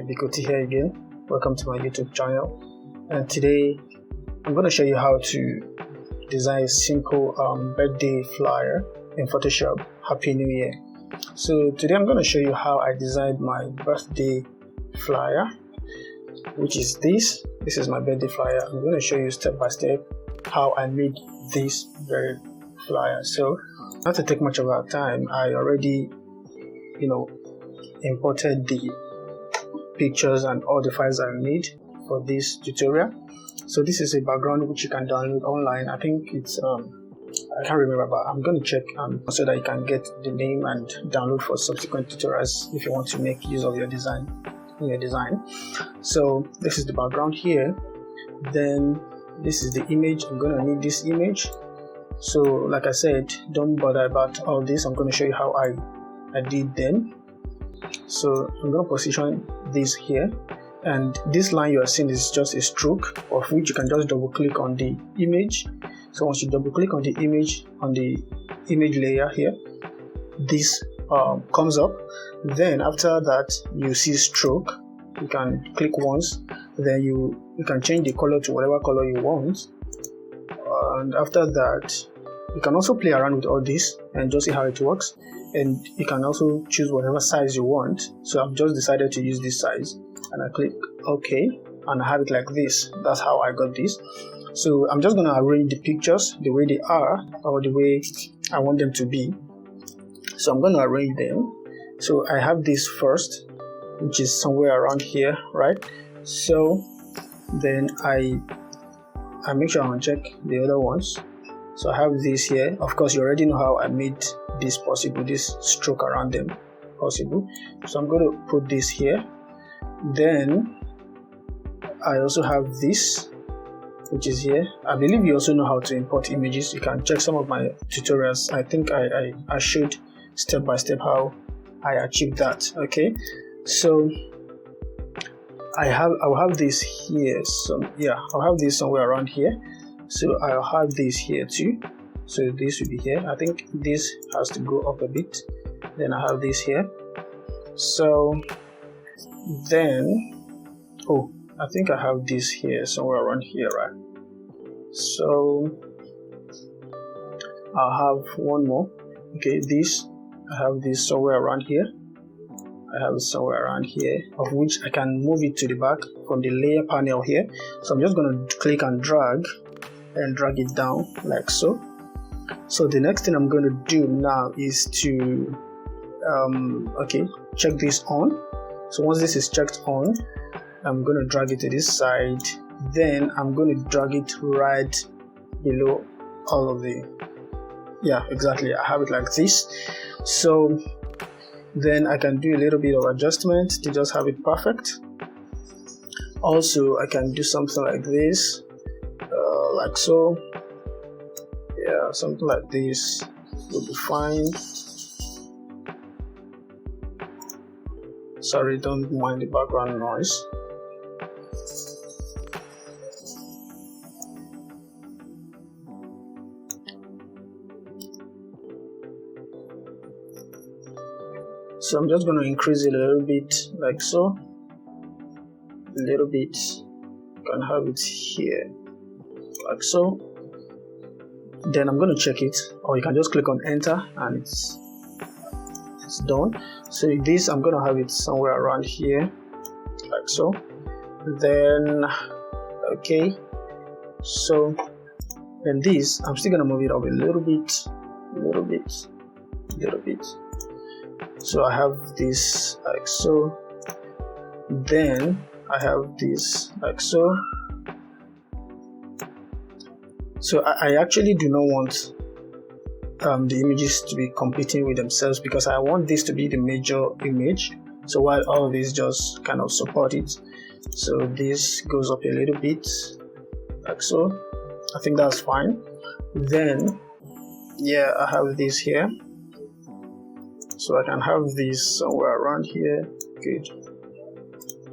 Bikoti here again. Welcome to my YouTube channel, and today I'm going to show you how to design a simple birthday flyer in Photoshop. Happy New Year. So today I'm going to show you how I designed my birthday flyer, which is this is my birthday flyer. I'm going to show you step by step how I made this very flyer. So not to take much of our time, I already imported the pictures and all the files I need for this tutorial. So this is a background which you can download online. I think it's I can't remember, but I'm going to check so that you can get the name and download for subsequent tutorials if you want to make use of your design So this is the background here. Then this is the image. I'm going to need this image. So like I said, don't bother about all this. I'm going to show you how I did them. So I'm going to position this here, and this line you are seeing is just a stroke of which you can just double click on the image. So once you double click on the image layer here, this comes up. Then after that you see stroke. You can click once, then you can change the color to whatever color you want, and after that you can also play around with all this and just see how it works. And you can also choose whatever size you want. So I've just decided to use this size, and I click OK, and I have it like this. That's how I got this. So I'm just going to arrange the pictures the way they are, or the way I want them to be. So I'm going to arrange them. So I have this first, which is somewhere around here, right? So then I make sure I uncheck the other ones. So I have this here. Of course, you already know how I made this possible, this stroke around them possible. So I'm going to put this here. Then I also have this, which is here. I believe you also know how to import images. You can check some of my tutorials. I think I showed step by step how I achieved that. Okay, so I'll have this here. So yeah, I'll have this somewhere around here. So I'll have this here too. So this will be here. I think this has to go up a bit. Then I have this here. So then, oh, I think I have this here somewhere around here, right? So I'll have one more. Okay, I have this somewhere around here. I have it somewhere around here, of which I can move it to the back from the layer panel here. So I'm just going to click and drag it down like so. So the next thing I'm going to do now is to check this on. So once this is checked on, I'm going to drag it to this side. Then I'm going to drag it right below all of the, yeah, exactly, I have it like this. So then I can do a little bit of adjustment to just have it perfect. Also I can do something like this, like so. Yeah, something like this will be fine. Sorry, don't mind the background noise. So I'm just going to increase it a little bit like so. A little bit. You can have it here like so. Then I'm going to check it, or you can just click on enter and it's done. So this, I'm going to have it somewhere around here like so. Then okay, so then this, I'm still going to move it up a little bit. So I have this like so. Then I have this like so. So I actually do not want the images to be competing with themselves, because I want this to be the major image. So while all of these just kind of support it, so this goes up a little bit like so. I think that's fine. Then yeah, I have this here. So I can have this somewhere around here. Good.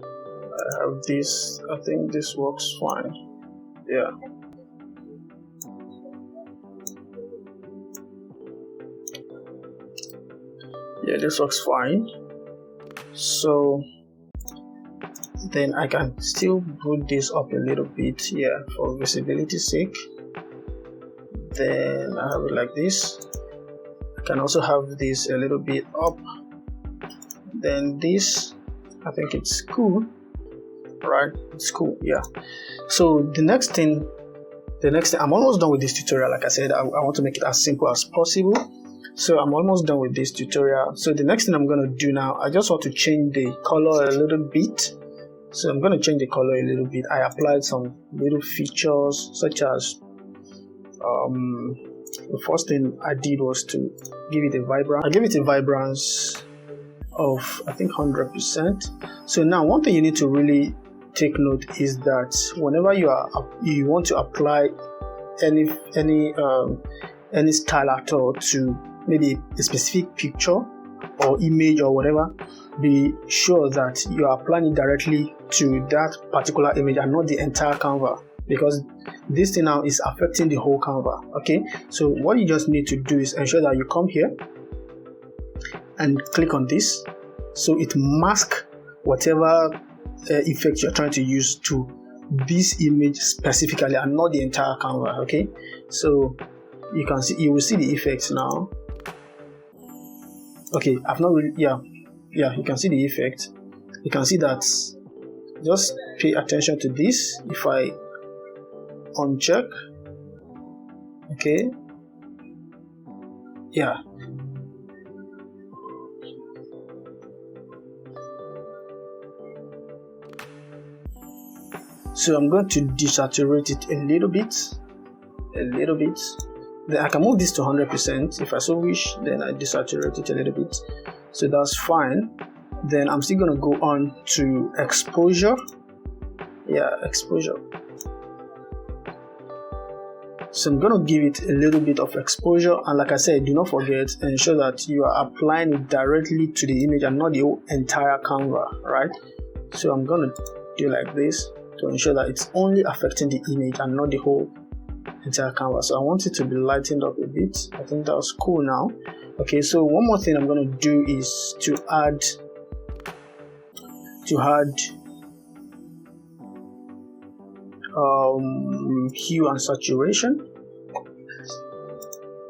I have this. I think this works fine. Yeah. Yeah, this works fine. So Then I can still put this up a little bit here for visibility's sake. Then I have it like this. I can also have this a little bit up. Then this, I think it's cool, right? It's cool, yeah. So the next thing, I'm almost done with this tutorial. Like I said, I want to make it as simple as possible. So I'm almost done with this tutorial. So the next thing I'm going to do now, I just want to change the color a little bit. So I'm going to change the color a little bit. I applied some little features such as the first thing I did was to give it a vibrance. I gave it a vibrance of, I think, 100%. So now one thing you need to really take note is that whenever you want to apply any style at all to maybe a specific picture or image or whatever, be sure that you are applying it directly to that particular image and not the entire Canva, because this thing now is affecting the whole Canva. Okay, so what you just need to do is ensure that you come here and click on this, so it masks whatever effect you're trying to use to this image specifically and not the entire Canva. Okay, so you will see the effects now. Okay, I've not really, yeah, you can see the effect. You can see that. Just pay attention to this. If I uncheck, okay, yeah, so I'm going to desaturate it a little bit. Then I can move this to 100% if I so wish. Then I desaturate it a little bit, so that's fine. Then I'm still going to go on to exposure. Yeah, exposure. So I'm going to give it a little bit of exposure, and like I said, do not forget, ensure that you are applying it directly to the image and not the whole entire Canva, right? So I'm going to do like this to ensure that it's only affecting the image and not the whole entire Canva. So I want it to be lightened up a bit. I think that's cool now. Okay, so one more thing I'm going to do is to add hue and saturation.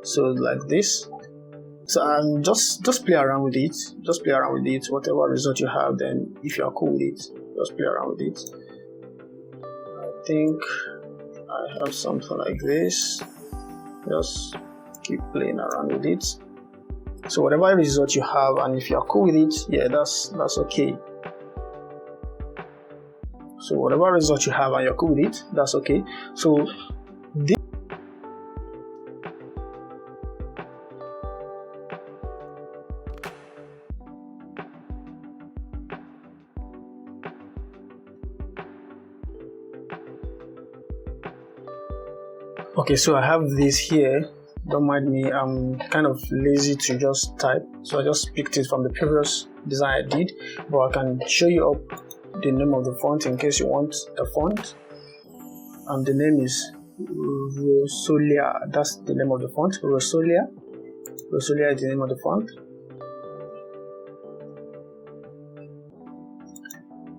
So like this. So just play around with it. Just play around with it. Whatever result you have, then if you are cool with it, just play around with it. I think I have something like this. Just keep playing around with it. So whatever result you have, and if you are cool with it, yeah, that's okay. So whatever result you have and you're cool with it, that's okay. So this okay, so I have this here. Don't mind me, I'm kind of lazy to just type, so I just picked it from the previous design I did, but I can show you up the name of the font in case you want the font. And the name is Rosolia. That's the name of the font. Rosolia is the name of the font.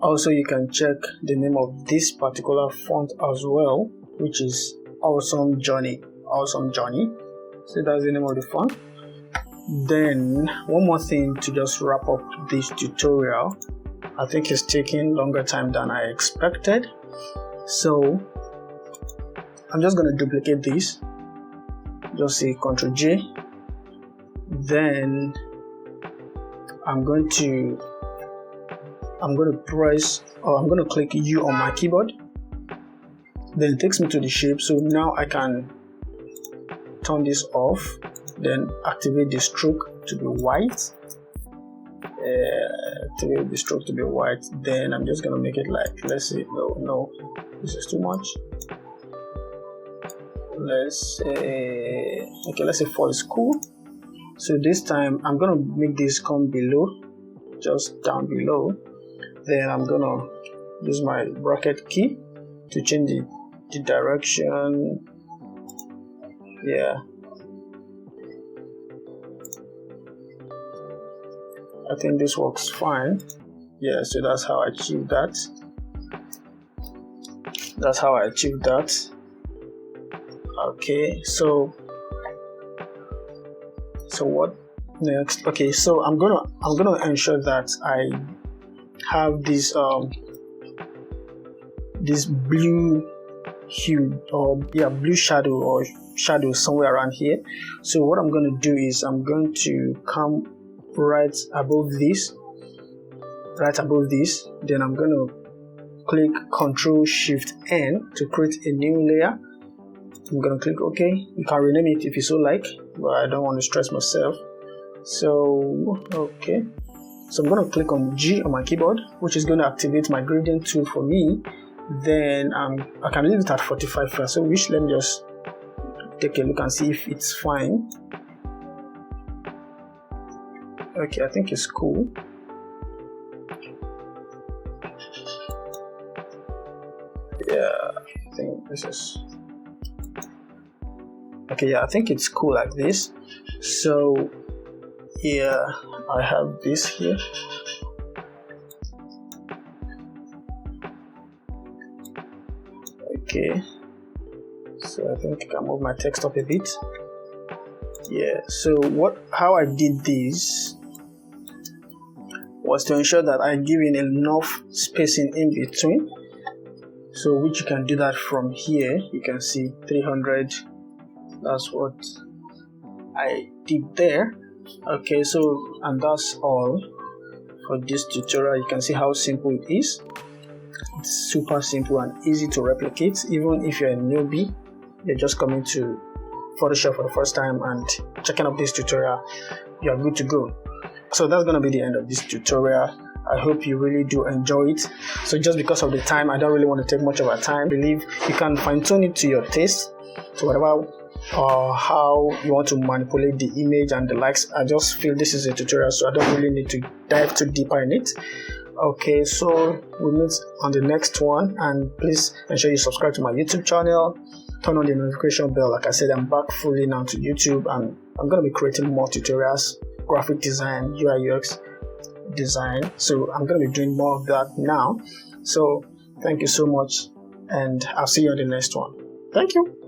Also, you can check the name of this particular font as well, which is Awesome Johnny. So that's the name of the font. Then one more thing to just wrap up this tutorial. I think it's taking longer time than I expected, so I'm just going to duplicate this. Just say Ctrl J. Then I'm going to press, or I'm going to click U on my keyboard. Then it takes me to the shape. So now I can turn this off, then activate the stroke to be white. Activate the stroke to be white. Then I'm just gonna make it like, let's say, no, this is too much. Let's say, okay, let's say 4 is cool. So this time I'm gonna make this come below, just down below. Then I'm gonna use my bracket key to change the direction. Yeah, I think this works fine. Yeah, so that's how I achieve that. Okay, so what next? Okay, so I'm gonna ensure that I have this this blue hue, or blue shadow, or shadow somewhere around here. So what I'm going to do is I'm going to come right above this, then I'm going to click Ctrl Shift N to create a new layer. I'm going to click OK. You can rename it if you so like, but I don't want to stress myself. So okay, so I'm going to click on G on my keyboard, which is going to activate my gradient tool for me. Then I can leave it at 45 first. So let me just take a look and see if it's fine. Okay, I think it's cool. Yeah, I think this is okay. Yeah, I think it's cool like this. So yeah, I have this here. Okay, so I think I can move my text up a bit. Yeah, so how I did this was to ensure that I give in enough spacing in between, so which you can do that from here. You can see 300. That's what I did there. Okay, so and that's all for this tutorial. You can see how simple it is. It's super simple and easy to replicate. Even if you're a newbie, you're just coming to Photoshop for the first time and checking out this tutorial, you're good to go. So that's going to be the end of this tutorial. I hope you really do enjoy it. So just because of the time, I don't really want to take much of our time. I believe you can fine-tune it to your taste, to whatever or how you want to manipulate the image and the likes. I just feel this is a tutorial, so I don't really need to dive too deeper in it. Okay, so we'll meet on the next one, and please ensure you subscribe to my YouTube channel, turn on the notification bell. Like I said, I'm back fully now to YouTube, and I'm going to be creating more tutorials, graphic design, UI UX design. So I'm going to be doing more of that now. So thank you so much, and I'll see you on the next one. Thank you.